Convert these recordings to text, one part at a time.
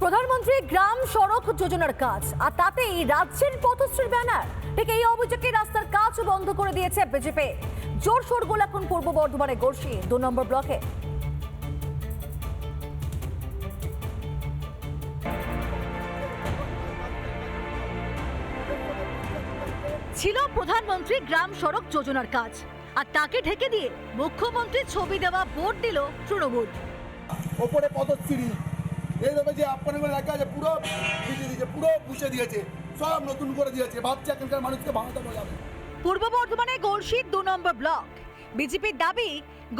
প্রধানমন্ত্রী গ্রাম সড়ক যোজনার কাজ আর তাতেই রাজ্যের পথশ্রীর ব্যানার, ঠিক এই অভিযোগে রাস্তার কাজ বন্ধ করে দিয়েছে বিজেপি। জোর শোরগোল এখন পূর্ব বর্ধমানে গড়শি 2 নম্বর ব্লকে। ছিল প্রধানমন্ত্রী গ্রাম সড়ক যোজনার কাজ আর তাকে ঢেকে দিয়ে মুখ্যমন্ত্রীর ছবি দেওয়া বোর্ড দিল তৃণমূল। ওপরে পদশ্রী এইভাবে যে আপনার এলাকা আছে পুরো ভিজে দিয়েছে, পুরো মুছে দিয়েছে, সব নতুন করে দিয়েছে। ভাবছে এখানকার মানুষকে ভাঙাতে যাবে। পূর্ব বর্ধমানে গড়শি 2 নম্বর ব্লক। বিজেপির দাবি,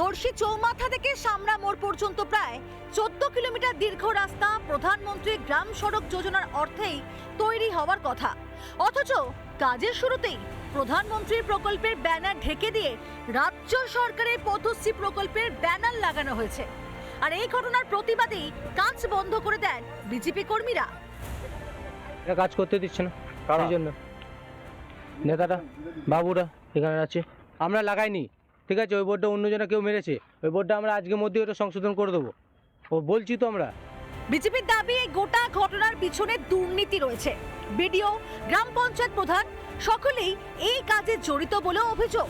গড়শি চৌমাথা থেকে সামরা মোড় পর্যন্ত প্রায় 14 কিলোমিটার দীর্ঘ রাস্তা প্রধানমন্ত্রী গ্রাম সড়ক যোজনার অর্থেই তৈরি হওয়ার কথা, অথচ কাজের শুরুতেই প্রধানমন্ত্রীর প্রকল্পের ব্যানার ঢেকে দিয়ে রাজ্য সরকারের পথশ্রী প্রকল্পের ব্যানার লাগানো হয়েছে। আর এই ঘটনার প্রতিবাদেই কাজ বন্ধ করে দেন বিজেপি কর্মীরা। কাজ করতে দিচ্ছে না, কারোর জন্য নেতারা বাবুরা এখানে আছে, আমরা লাগাইনি, ঠিক আছে। ওই বোর্ডটা অন্যজনে কেউ মেরেছে, ওই বোর্ডটা আমরা আজকের মধ্যে ওটা সংশোধন করে দেবো, ও বলছি তো আমরা। বিজেপির দাবি, এই গোটা ঘটনার পিছনে দুর্নীতি রয়েছে। বিডিও, গ্রাম পঞ্চায়েত প্রধান সকলেই এই কাজে জড়িত বলে অভিযোগ।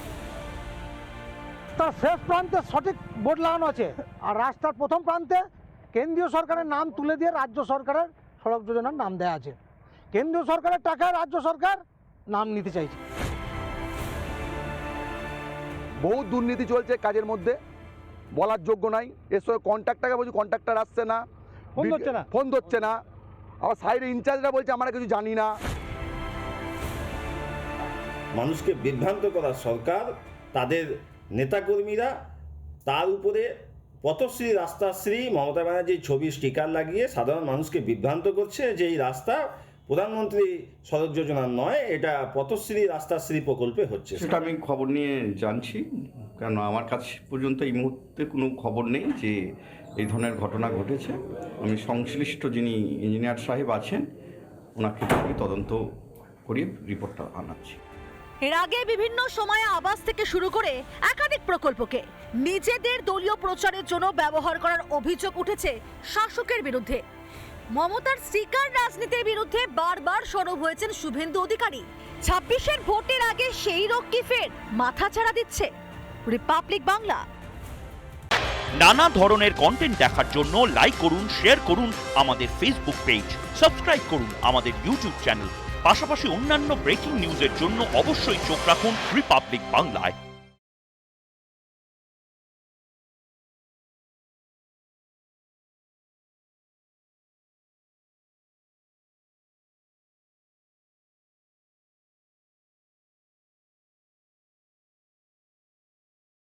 তার শেষ প্রান্তে সঠিক বোর্ড লাগানো আছে, আর রাস্তার প্রথম প্রান্তে কেন্দ্রীয় সরকারের নাম তুলে দিয়ে রাজ্য সরকারের সড়ক যোজনার নাম দেওয়া আছে। কেন্দ্রীয় সরকারের টাকায় রাজ্য সরকার নাম নিতে চাইছে। বহু দুর্নীতি চলছে কাজের মধ্যে, বলার যোগ্য নাই। এর সঙ্গে কন্ট্রাক্টরকে বলছি কন্ট্রাক্টর আসছে না, ফোন ধরছে না। আবার সাইডে ইনচার্জরা বলছে আমরা কিছু জানি না। মানুষকে বিভ্রান্ত করা সরকার, তাদের নেতাকর্মীরা, তার উপরে পথশ্রী রাস্তাশ্রী মমতা ব্যানার্জির ছবি স্টিকার লাগিয়ে সাধারণ মানুষকে বিভ্রান্ত করছে যে এই রাস্তা প্রধানমন্ত্রী সড়ক যোজনার নয়, এটা পথশ্রী রাস্তাশ্রী প্রকল্পে হচ্ছে। সেটা আমি খবর নিয়ে জানছি, কারণ আমার কাছে পর্যন্ত এই মুহূর্তে কোনো খবর নেই যে এই ধরনের ঘটনা ঘটেছে। আমি সংশ্লিষ্ট যিনি ইঞ্জিনিয়ার সাহেব আছেন ওনাকে তদন্ত করে রিপোর্টটা আনাচ্ছি। এর আগে বিভিন্ন সময়ে আবাস থেকে শুরু করে একাধিক প্রকল্পকে নিজেদের দলীয় প্রচারের জন্য ব্যবহার করার অভিযোগ উঠেছে শাসকের বিরুদ্ধে। মমতার স্টিকার রাজনীতির বিরুদ্ধে বারবার সরব হয়েছেন শুভেন্দু অধিকারী। 26-এর ভোটের আগে সেই রোগ কি ফের মাথাচাড়া দিচ্ছে? রিপাবলিক বাংলা। নানা ধরনের কন্টেন্ট দেখার জন্য লাইক করুন, শেয়ার করুন আমাদের ফেসবুক পেজ, সাবস্ক্রাইব করুন আমাদের ইউটিউব চ্যানেল। পাশাপাশি অন্যান্য ব্রেকিং নিউজের জন্য অবশ্যই চোখ রাখুন রিপাবলিক বাংলায়।